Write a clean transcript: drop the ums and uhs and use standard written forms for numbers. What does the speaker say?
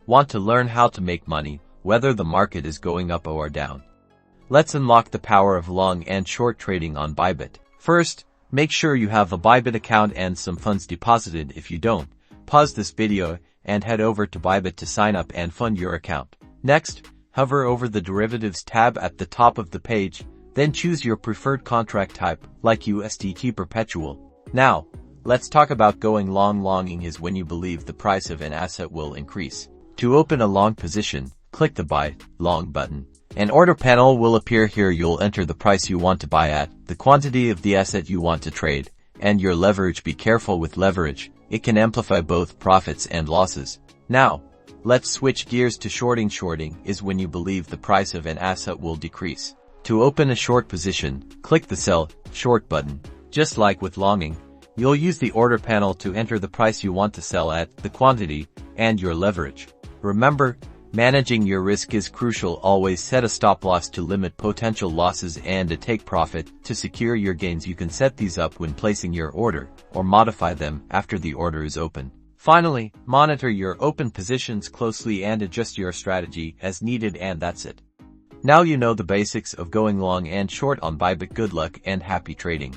Want to learn how to make money, whether the market is going up or down? Let's unlock the power of long and short trading on Bybit. First, make sure you have a Bybit account and some funds deposited. If you don't, pause this video and head over to Bybit to sign up and fund your account. Next, hover over the Derivatives tab at the top of the page, then choose your preferred contract type, like USDT Perpetual. Now, let's talk about going long. Longing is when you believe the price of an asset will increase. To open a long position, click the Buy Long button. An order panel will appear here. You'll enter the price you want to buy at, the quantity of the asset you want to trade, and your leverage. Be careful with leverage. It can amplify both profits and losses. Now, let's switch gears to shorting. Shorting is when you believe the price of an asset will decrease. To open a short position, click the Sell Short button. Just like with longing, you'll use the order panel to enter the price you want to sell at, the quantity, and your leverage. Remember, managing your risk is crucial. Always set a stop loss to limit potential losses and a take profit to secure your gains. You can set these up when placing your order, or modify them after the order is open. Finally, monitor your open positions closely and adjust your strategy as needed. And that's it. Now you know the basics of going long and short on Bybit. Good luck and happy trading.